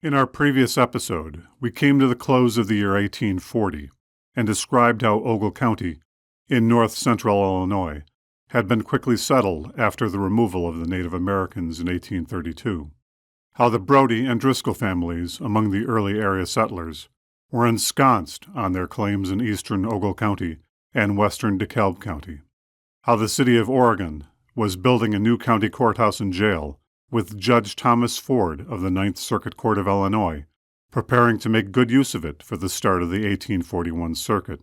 In our previous episode, we came to the close of the year 1840 and described how Ogle County, in north-central Illinois, had been quickly settled after the removal of the Native Americans in 1832, how the Brody and Driscoll families, among the early area settlers, were ensconced on their claims in eastern Ogle County and western DeKalb County, how the city of Oregon was building a new county courthouse and jail with Judge Thomas Ford of the Ninth Circuit Court of Illinois preparing to make good use of it for the start of the 1841 circuit,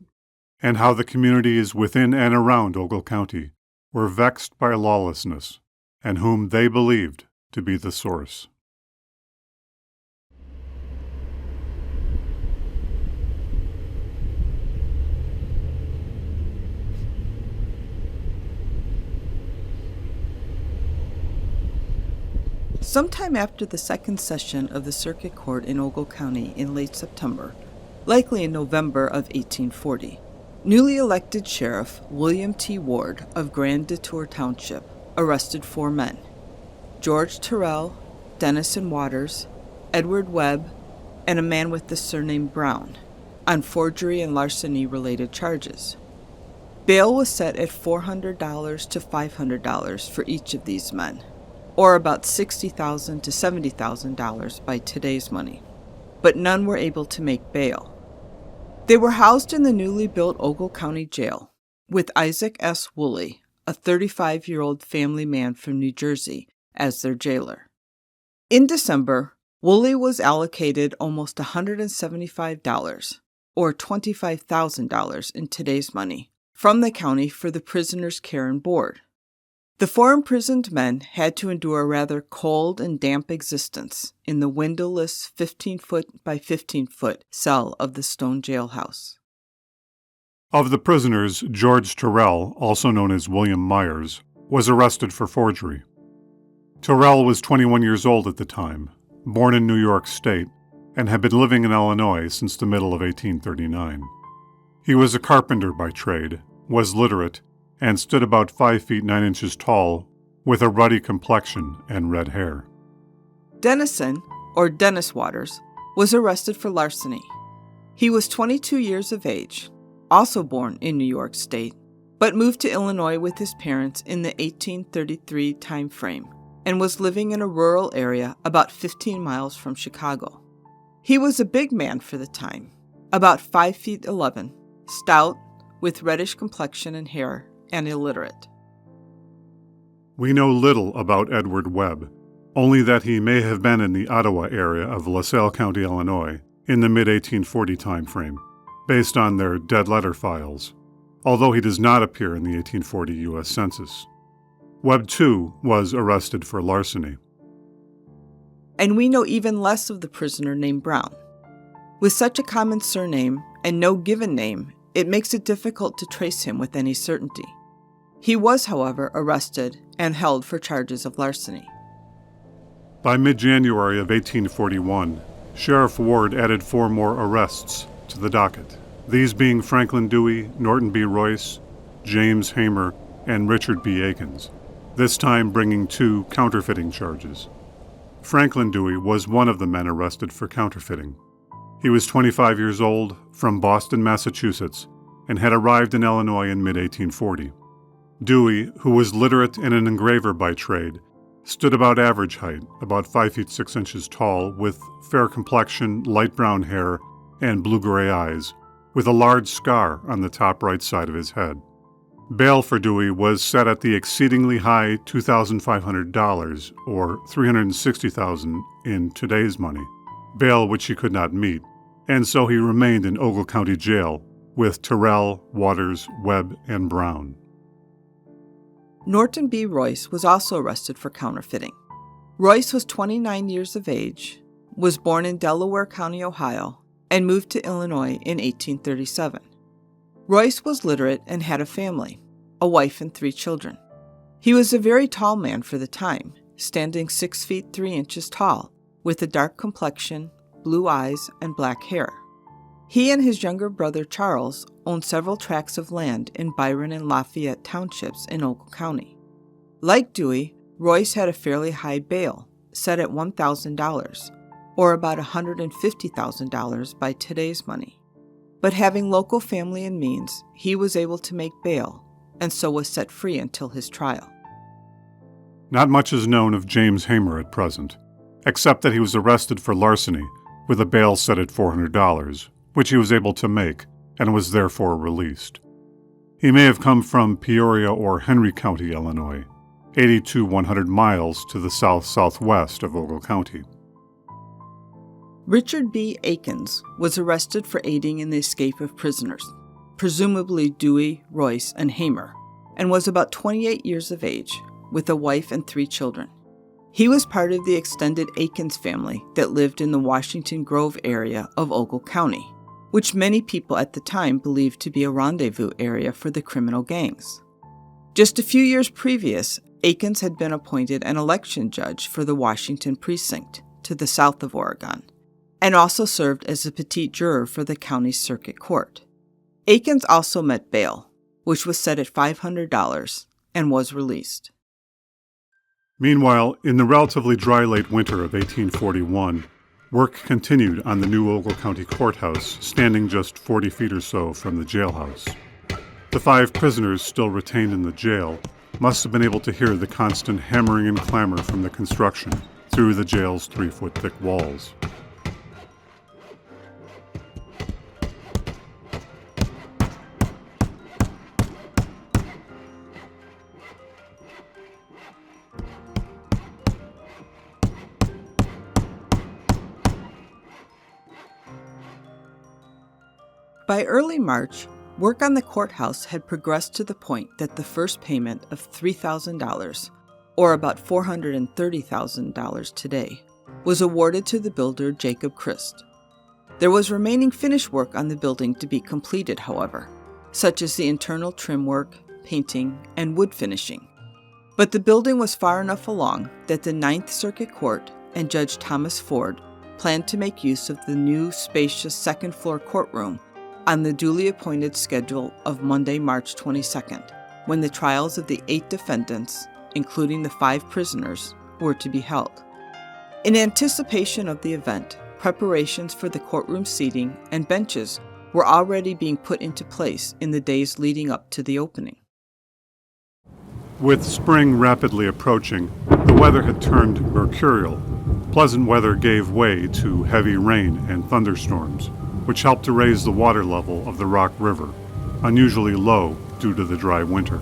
and how the communities within and around Ogle County were vexed by lawlessness, and whom they believed to be the source. Sometime after the second session of the Circuit Court in Ogle County in late September, likely in November of 1840, newly elected Sheriff William T. Ward of Grand Detour Township arrested 4 men: George Terrell, Dennison Waters, Edward Webb, and a man with the surname Brown, on forgery and larceny-related charges. Bail was set at $400 to $500 for each of these men, or about $60,000 to $70,000 by today's money, but none were able to make bail. They were housed in the newly built Ogle County Jail, with Isaac S. Woolley, a 35-year-old family man from New Jersey, as their jailer. In December, Woolley was allocated almost $175, or $25,000 in today's money, from the county for the prisoners' care and board. The 4 imprisoned men had to endure a rather cold and damp existence in the windowless 15-foot by 15-foot cell of the stone jailhouse. Of the prisoners, George Terrell, also known as William Myers, was arrested for forgery. Terrell was 21 years old at the time, born in New York State, and had been living in Illinois since the middle of 1839. He was a carpenter by trade, was literate, and stood about 5 feet 9 inches tall, with a ruddy complexion and red hair. Dennison, or Dennis Waters, was arrested for larceny. He was 22 years of age, also born in New York State, but moved to Illinois with his parents in the 1833 time frame, and was living in a rural area about 15 miles from Chicago. He was a big man for the time, about 5 feet 11, stout, with reddish complexion and hair, and illiterate. We know little about Edward Webb, only that he may have been in the Ottawa area of LaSalle County, Illinois, in the mid-1840 time frame, based on their dead letter files, although he does not appear in the 1840 U.S. Census. Webb, too, was arrested for larceny. And we know even less of the prisoner named Brown. With such a common surname and no given name, it makes it difficult to trace him with any certainty. He was, however, arrested and held for charges of larceny. By mid-January of 1841, Sheriff Ward added 4 more arrests to the docket, these being Franklin Dewey, Norton B. Royce, James Hamer, and Richard B. Akins, this time bringing 2 counterfeiting charges. Franklin Dewey was one of the men arrested for counterfeiting. He was 25 years old, from Boston, Massachusetts, and had arrived in Illinois in mid-1840. Dewey, who was literate and an engraver by trade, stood about average height, about 5 feet 6 inches tall, with fair complexion, light brown hair, and blue-gray eyes, with a large scar on the top right side of his head. Bail for Dewey was set at the exceedingly high $2,500, or $360,000 in today's money, bail which he could not meet, and so he remained in Ogle County Jail with Terrell, Waters, Webb, and Brown. Norton B. Royce was also arrested for counterfeiting. Royce was 29 years of age, was born in Delaware County, Ohio, and moved to Illinois in 1837. Royce was literate and had a family, a wife and 3 children. He was a very tall man for the time, standing 6 feet 3 inches tall, with a dark complexion, blue eyes, and black hair. He and his younger brother Charles owned several tracts of land in Byron and Lafayette townships in Ogle County. Like Dewey, Royce had a fairly high bail, set at $1,000, or about $150,000 by today's money. But having local family and means, he was able to make bail, and so was set free until his trial. Not much is known of James Hamer at present, except that he was arrested for larceny with a bail set at $400, which he was able to make and was therefore released. He may have come from Peoria or Henry County, Illinois, 80 to 100 miles to the south-southwest of Ogle County. Richard B. Akins was arrested for aiding in the escape of prisoners, presumably Dewey, Royce, and Hamer, and was about 28 years of age, with a wife and 3 children. He was part of the extended Akins family that lived in the Washington Grove area of Ogle County, which many people at the time believed to be a rendezvous area for the criminal gangs. Just a few years previous, Akins had been appointed an election judge for the Washington precinct to the south of Oregon, and also served as a petite juror for the county circuit court. Akins also met bail, which was set at $500, and was released. Meanwhile, in the relatively dry late winter of 1841, work continued on the new Ogle County Courthouse, standing just 40 feet or so from the jailhouse. The 5 prisoners still retained in the jail must have been able to hear the constant hammering and clamor from the construction through the jail's 3-foot-thick walls. By early March, work on the courthouse had progressed to the point that the first payment of $3,000, or about $430,000 today, was awarded to the builder Jacob Christ. There was remaining finish work on the building to be completed, however, such as the internal trim work, painting, and wood finishing. But the building was far enough along that the Ninth Circuit Court and Judge Thomas Ford planned to make use of the new spacious second-floor courtroom on the duly appointed schedule of Monday, March 22nd, when the trials of the 8 defendants, including the 5 prisoners, were to be held. In anticipation of the event, preparations for the courtroom seating and benches were already being put into place in the days leading up to the opening. With spring rapidly approaching, the weather had turned mercurial. Pleasant weather gave way to heavy rain and thunderstorms, which helped to raise the water level of the Rock River, unusually low due to the dry winter.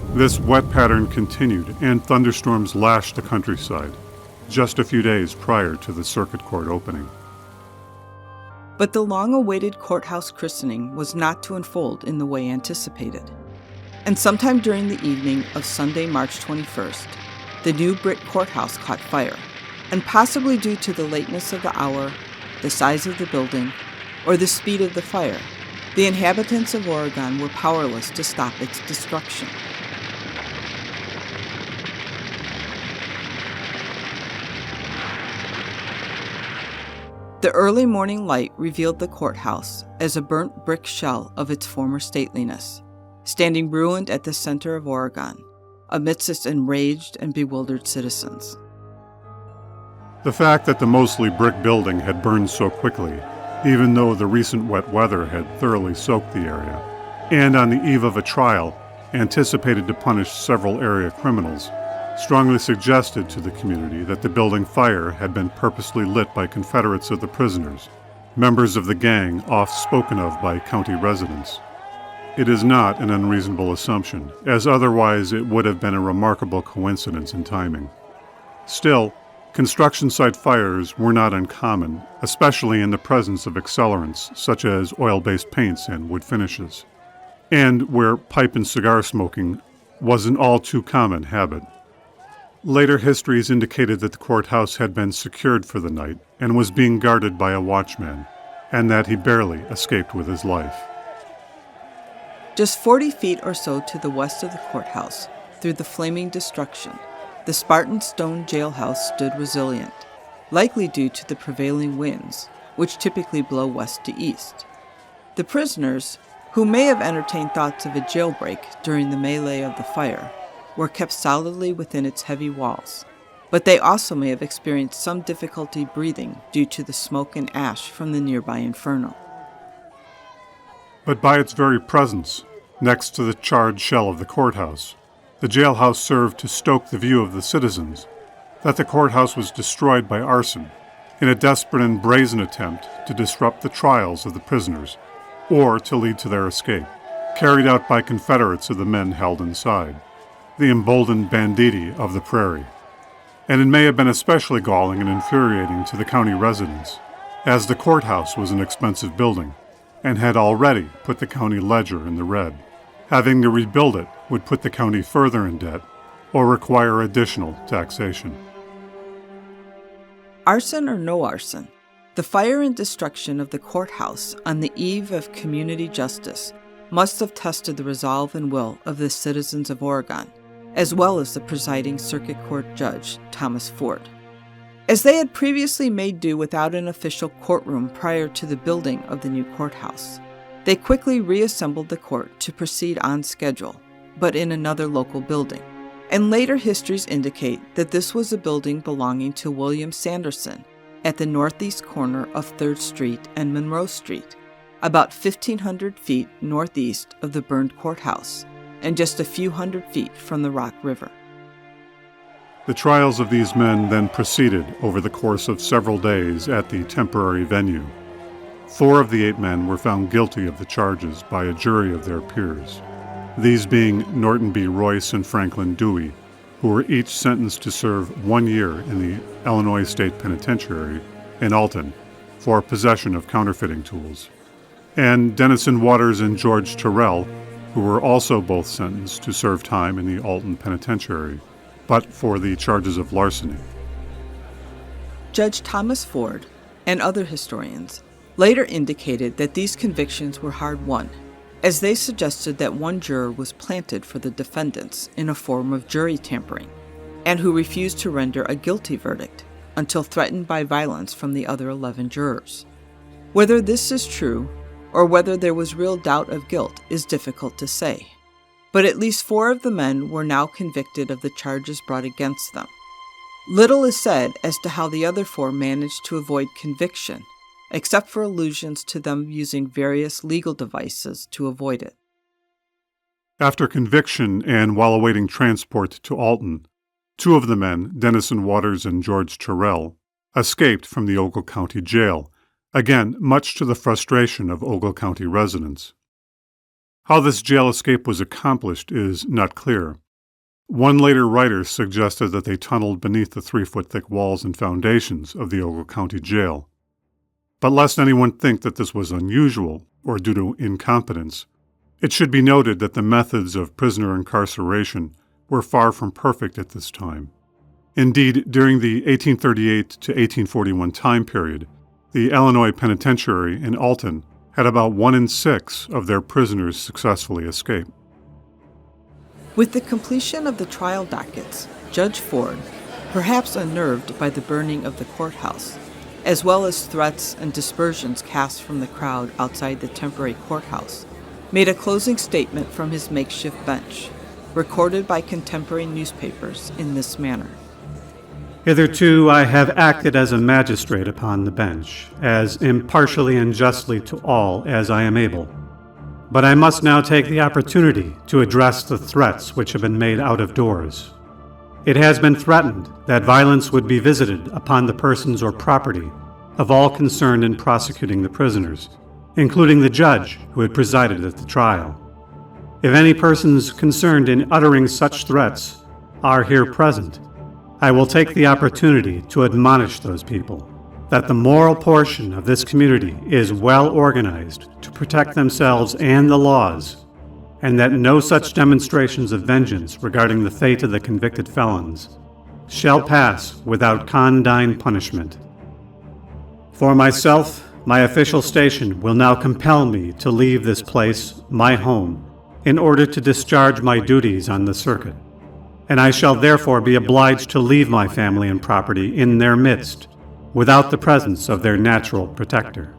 This wet pattern continued, and thunderstorms lashed the countryside, just a few days prior to the circuit court opening. But the long-awaited courthouse christening was not to unfold in the way anticipated. And sometime during the evening of Sunday, March 21st, the new brick courthouse caught fire, and possibly due to the lateness of the hour, the size of the building, or the speed of the fire, the inhabitants of Oregon were powerless to stop its destruction. The early morning light revealed the courthouse as a burnt brick shell of its former stateliness, standing ruined at the center of Oregon, amidst its enraged and bewildered citizens. The fact that the mostly brick building had burned so quickly, even though the recent wet weather had thoroughly soaked the area, and on the eve of a trial, anticipated to punish several area criminals, strongly suggested to the community that the building fire had been purposely lit by Confederates of the prisoners, members of the gang oft spoken of by county residents. It is not an unreasonable assumption, as otherwise it would have been a remarkable coincidence in timing. Still, construction site fires were not uncommon, especially in the presence of accelerants such as oil-based paints and wood finishes, and where pipe and cigar smoking was an all-too-common habit. Later histories indicated that the courthouse had been secured for the night and was being guarded by a watchman, and that he barely escaped with his life. Just 40 feet or so to the west of the courthouse, through the flaming destruction, the Spartan stone jailhouse stood resilient, likely due to the prevailing winds, which typically blow west to east. The prisoners, who may have entertained thoughts of a jailbreak during the melee of the fire, were kept solidly within its heavy walls, but they also may have experienced some difficulty breathing due to the smoke and ash from the nearby inferno. But by its very presence, next to the charred shell of the courthouse, the jailhouse served to stoke the view of the citizens that the courthouse was destroyed by arson in a desperate and brazen attempt to disrupt the trials of the prisoners or to lead to their escape, carried out by Confederates of the men held inside, the emboldened banditti of the prairie. And it may have been especially galling and infuriating to the county residents, as the courthouse was an expensive building and had already put the county ledger in the red. Having to rebuild it would put the county further in debt or require additional taxation. Arson or no arson, the fire and destruction of the courthouse on the eve of community justice must have tested the resolve and will of the citizens of Oregon, as well as the presiding circuit court judge, Thomas Ford. As they had previously made do without an official courtroom prior to the building of the new courthouse, they quickly reassembled the court to proceed on schedule, but in another local building. And later histories indicate that this was a building belonging to William Sanderson at the northeast corner of 3rd Street and Monroe Street, about 1,500 feet northeast of the burned courthouse, and just a few hundred feet from the Rock River. The trials of these men then proceeded over the course of several days at the temporary venue. 4 of the 8 men were found guilty of the charges by a jury of their peers, these being Norton B. Royce and Franklin Dewey, who were each sentenced to serve 1 year in the Illinois State Penitentiary in Alton for possession of counterfeiting tools, and Dennison Waters and George Terrell, who were also both sentenced to serve time in the Alton Penitentiary, but for the charges of larceny. Judge Thomas Ford and other historians later indicated that these convictions were hard-won, as they suggested that one juror was planted for the defendants in a form of jury tampering, and who refused to render a guilty verdict until threatened by violence from the other 11 jurors. Whether this is true, or whether there was real doubt of guilt, is difficult to say, but at least 4 of the men were now convicted of the charges brought against them. Little is said as to how the other 4 managed to avoid conviction, except for allusions to them using various legal devices to avoid it. After conviction and while awaiting transport to Alton, 2 of the men, Dennison Waters and George Terrell, escaped from the Ogle County Jail, again much to the frustration of Ogle County residents. How this jail escape was accomplished is not clear. One later writer suggested that they tunneled beneath the 3-foot-thick walls and foundations of the Ogle County Jail. But lest anyone think that this was unusual or due to incompetence, it should be noted that the methods of prisoner incarceration were far from perfect at this time. Indeed, during the 1838 to 1841 time period, the Illinois Penitentiary in Alton had about 1 in 6 of their prisoners successfully escape. With the completion of the trial dockets, Judge Ford, perhaps unnerved by the burning of the courthouse, as well as threats and dispersions cast from the crowd outside the temporary courthouse, made a closing statement from his makeshift bench, recorded by contemporary newspapers in this manner. Hitherto I have acted as a magistrate upon the bench, as impartially and justly to all as I am able. But I must now take the opportunity to address the threats which have been made out of doors. It has been threatened that violence would be visited upon the persons or property of all concerned in prosecuting the prisoners, including the judge who had presided at the trial. If any persons concerned in uttering such threats are here present, I will take the opportunity to admonish those people that the moral portion of this community is well organized to protect themselves and the laws, and that no such demonstrations of vengeance regarding the fate of the convicted felons shall pass without condign punishment. For myself, my official station will now compel me to leave this place, my home, in order to discharge my duties on the circuit, and I shall therefore be obliged to leave my family and property in their midst, without the presence of their natural protector.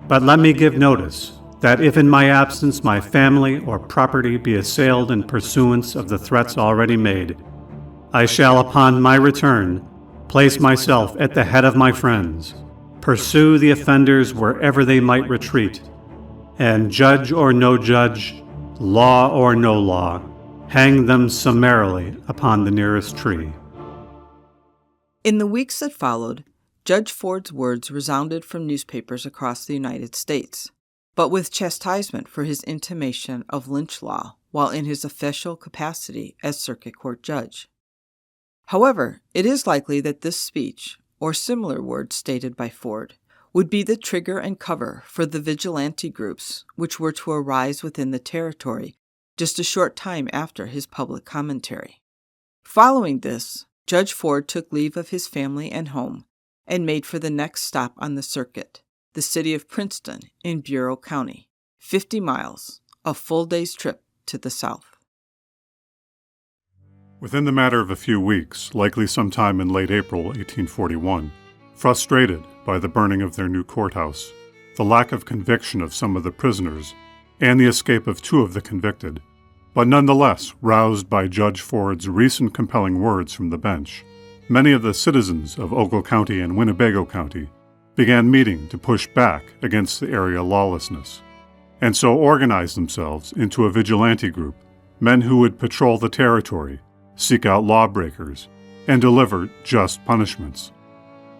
But let me give notice that if in my absence my family or property be assailed in pursuance of the threats already made, I shall upon my return place myself at the head of my friends, pursue the offenders wherever they might retreat, and judge or no judge, law or no law, hang them summarily upon the nearest tree. In the weeks that followed, Judge Ford's words resounded from newspapers across the United States, but with chastisement for his intimation of lynch law while in his official capacity as circuit court judge. However, it is likely that this speech, or similar words stated by Ford, would be the trigger and cover for the vigilante groups which were to arise within the territory just a short time after his public commentary. Following this, Judge Ford took leave of his family and home and made for the next stop on the circuit, the city of Princeton in Bureau County, 50 miles, a full day's trip to the south. Within the matter of a few weeks, likely sometime in late April 1841, frustrated by the burning of their new courthouse, the lack of conviction of some of the prisoners, and the escape of 2 of the convicted, but nonetheless roused by Judge Ford's recent compelling words from the bench, many of the citizens of Ogle County and Winnebago County began meeting to push back against the area lawlessness, and so organized themselves into a vigilante group, men who would patrol the territory, seek out lawbreakers, and deliver just punishments.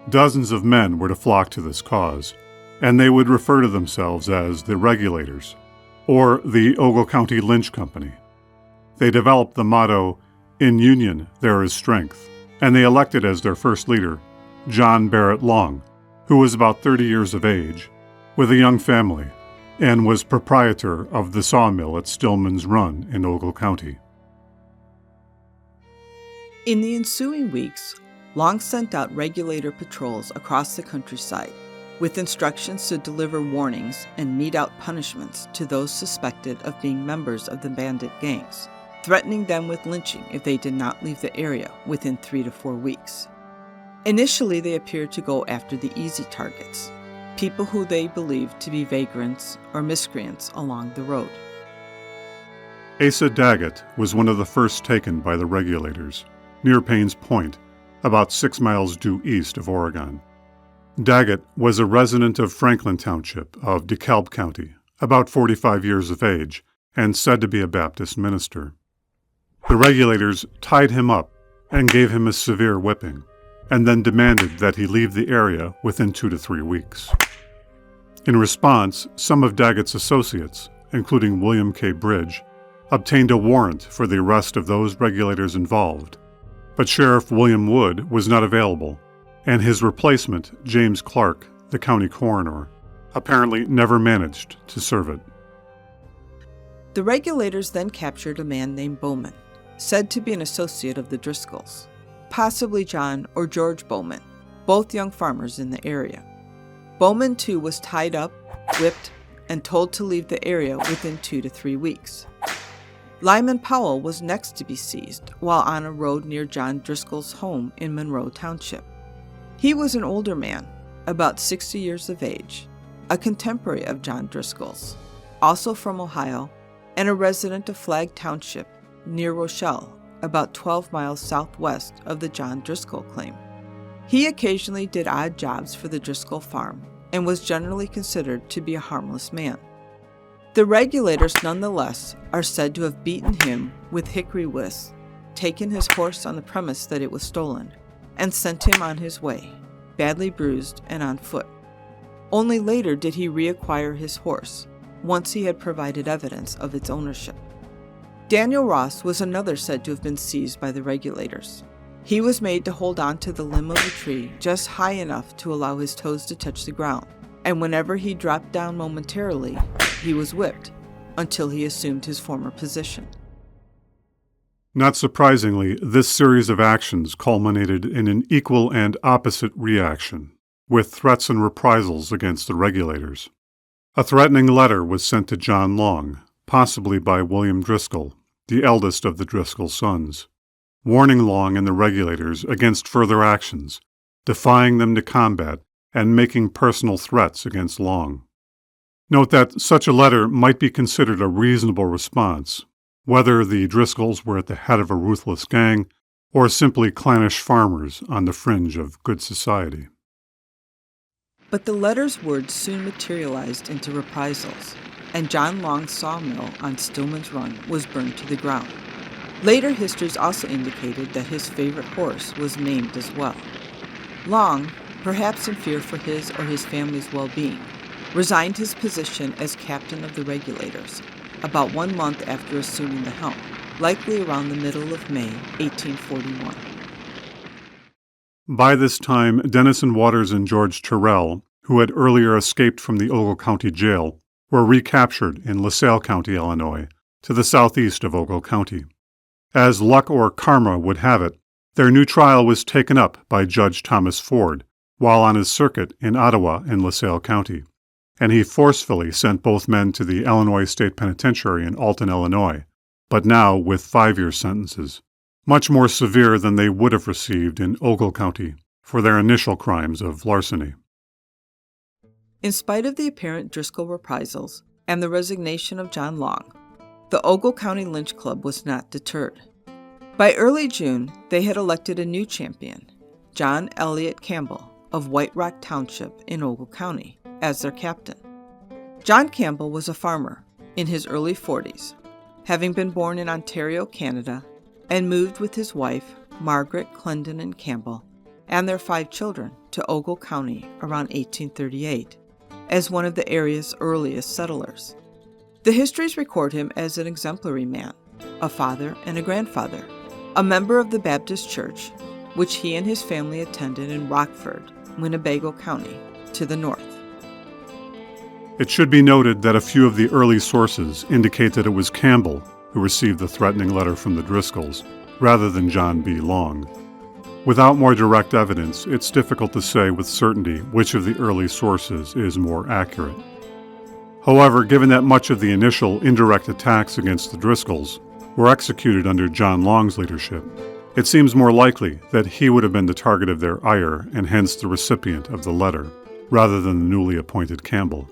Dozens of men were to flock to this cause, and they would refer to themselves as the Regulators, or the Ogle County Lynch Company. They developed the motto, "In union there is strength," and they elected as their first leader John Barrett Long, who was about 30 years of age, with a young family, and was proprietor of the sawmill at Stillman's Run in Ogle County. In the ensuing weeks, Long sent out regulator patrols across the countryside, with instructions to deliver warnings and mete out punishments to those suspected of being members of the bandit gangs, threatening them with lynching if they did not leave the area within 3 to 4 weeks. Initially, they appeared to go after the easy targets, people who they believed to be vagrants or miscreants along the road. Asa Daggett was one of the first taken by the Regulators, near Payne's Point, about 6 miles due east of Oregon. Daggett was a resident of Franklin Township of DeKalb County, about 45 years of age, and said to be a Baptist minister. The Regulators tied him up and gave him a severe whipping, and then demanded that he leave the area within 2 to 3 weeks. In response, some of Daggett's associates, including William K. Bridge, obtained a warrant for the arrest of those Regulators involved, but Sheriff William Wood was not available, and his replacement, James Clark, the county coroner, apparently never managed to serve it. The Regulators then captured a man named Bowman, said to be an associate of the Driscolls, possibly John or George Bowman, both young farmers in the area. Bowman, too, was tied up, whipped, and told to leave the area within 2 to 3 weeks. Lyman Powell was next to be seized while on a road near John Driscoll's home in Monroe Township. He was an older man, about 60 years of age, a contemporary of John Driscoll's, also from Ohio, and a resident of Flag Township near Rochelle, about 12 miles southwest of the John Driscoll claim. He occasionally did odd jobs for the Driscoll farm and was generally considered to be a harmless man. The Regulators, nonetheless, are said to have beaten him with hickory withes, taken his horse on the premise that it was stolen, and sent him on his way, badly bruised and on foot. Only later did he reacquire his horse, once he had provided evidence of its ownership. Daniel Ross was another said to have been seized by the Regulators. He was made to hold on to the limb of a tree just high enough to allow his toes to touch the ground, and whenever he dropped down momentarily, he was whipped until he assumed his former position. Not surprisingly, this series of actions culminated in an equal and opposite reaction, with threats and reprisals against the Regulators. A threatening letter was sent to John Long, possibly by William Driscoll, the eldest of the Driscoll sons, warning Long and the Regulators against further actions, defying them to combat, and making personal threats against Long. Note that such a letter might be considered a reasonable response, whether the Driscolls were at the head of a ruthless gang or simply clannish farmers on the fringe of good society. But the letter's words soon materialized into reprisals, and John Long's sawmill on Stillman's Run was burned to the ground. Later histories also indicated that his favorite horse was maimed as well. Long, perhaps in fear for his or his family's well-being, resigned his position as captain of the Regulators about 1 month after assuming the helm, likely around the middle of May 1841. By this time, Dennison Waters and George Terrell, who had earlier escaped from the Ogle County Jail, were recaptured in LaSalle County, Illinois, to the southeast of Ogle County. As luck or karma would have it, their new trial was taken up by Judge Thomas Ford while on his circuit in Ottawa and LaSalle County, and he forcefully sent both men to the Illinois State Penitentiary in Alton, Illinois, but now with 5-year sentences, much more severe than they would have received in Ogle County for their initial crimes of larceny. In spite of the apparent Driscoll reprisals and the resignation of John Long, the Ogle County Lynch Club was not deterred. By early June, they had elected a new champion, John Elliott Campbell of White Rock Township in Ogle County, as their captain. John Campbell was a farmer in his early 40s, having been born in Ontario, Canada, and moved with his wife, Margaret Clendon Campbell, and their 5 children to Ogle County around 1838, as one of the area's earliest settlers. The histories record him as an exemplary man, a father and a grandfather, a member of the Baptist Church, which he and his family attended in Rockford, Winnebago County, to the north. It should be noted that a few of the early sources indicate that it was Campbell who received the threatening letter from the Driscolls, rather than John B. Long. Without more direct evidence, it's difficult to say with certainty which of the early sources is more accurate. However, given that much of the initial indirect attacks against the Driscolls were executed under John Long's leadership, it seems more likely that he would have been the target of their ire and hence the recipient of the letter, rather than the newly appointed Campbell.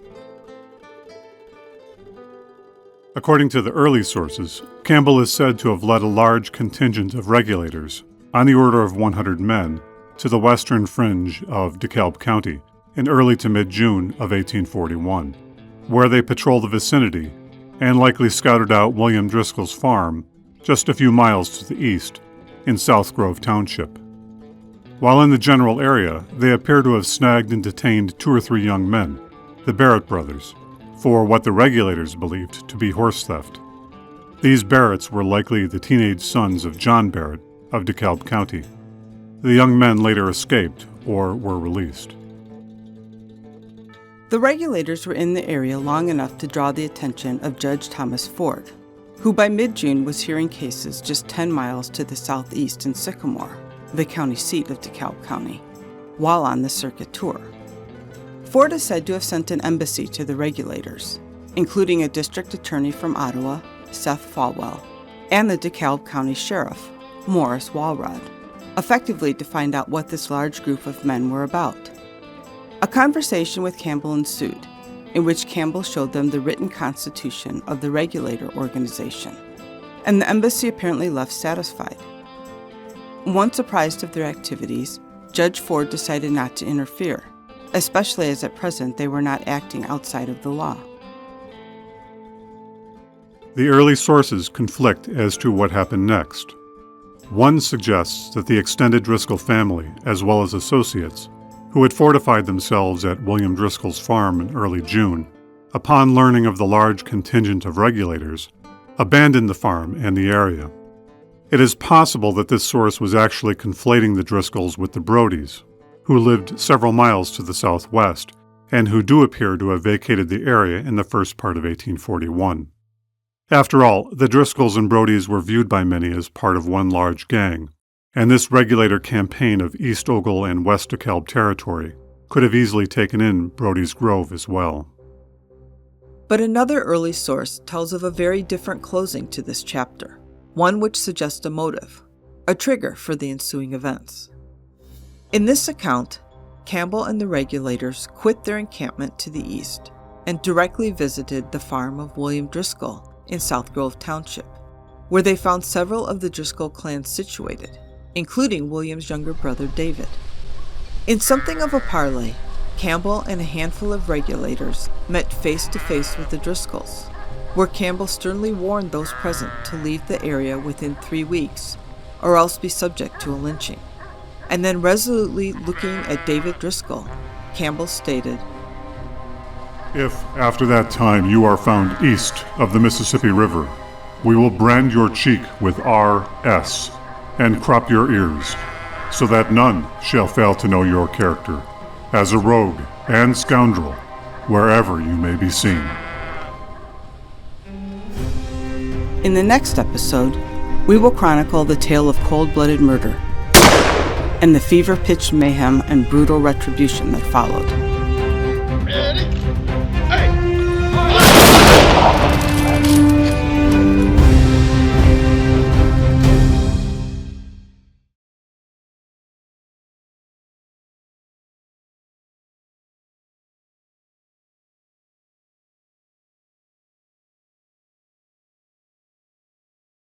According to the early sources, Campbell is said to have led a large contingent of Regulators, on the order of 100 men, to the western fringe of DeKalb County in early to mid-June of 1841, where they patrolled the vicinity and likely scouted out William Driscoll's farm just a few miles to the east in South Grove Township. While in the general area, they appear to have snagged and detained 2 or 3 young men, the Barrett brothers, for what the Regulators believed to be horse theft. These Barretts were likely the teenage sons of John Barrett of DeKalb County. The young men later escaped or were released. The Regulators were in the area long enough to draw the attention of Judge Thomas Ford, who by mid-June was hearing cases just 10 miles to the southeast in Sycamore, the county seat of DeKalb County, while on the circuit tour. Ford is said to have sent an embassy to the Regulators, including a district attorney from Ottawa, Seth Falwell, and the DeKalb County Sheriff, Morris Walrod, effectively to find out what this large group of men were about. A conversation with Campbell ensued, in which Campbell showed them the written constitution of the Regulator organization, and the embassy apparently left satisfied. Once apprised of their activities, Judge Ford decided not to interfere, especially as at present they were not acting outside of the law. The early sources conflict as to what happened next. One suggests that the extended Driscoll family, as well as associates, who had fortified themselves at William Driscoll's farm in early June, upon learning of the large contingent of Regulators, abandoned the farm and the area. It is possible that this source was actually conflating the Driscolls with the Brodies, who lived several miles to the southwest, and who do appear to have vacated the area in the first part of 1841. After all, the Driscolls and Brodies were viewed by many as part of one large gang, and this Regulator campaign of East Ogle and West DeKalb territory could have easily taken in Brody's Grove as well. But another early source tells of a very different closing to this chapter, one which suggests a motive, a trigger for the ensuing events. In this account, Campbell and the Regulators quit their encampment to the east and directly visited the farm of William Driscoll in South Grove Township, where they found several of the Driscoll clans situated, including William's younger brother David. In something of a parley, Campbell and a handful of Regulators met face to face with the Driscolls, where Campbell sternly warned those present to leave the area within 3 weeks, or else be subject to a lynching. And then resolutely looking at David Driscoll, Campbell stated, "If, after that time, you are found east of the Mississippi River, we will brand your cheek with R.S. and crop your ears, so that none shall fail to know your character, as a rogue and scoundrel, wherever you may be seen." In the next episode, we will chronicle the tale of cold-blooded murder and the fever-pitched mayhem and brutal retribution that followed. Ready?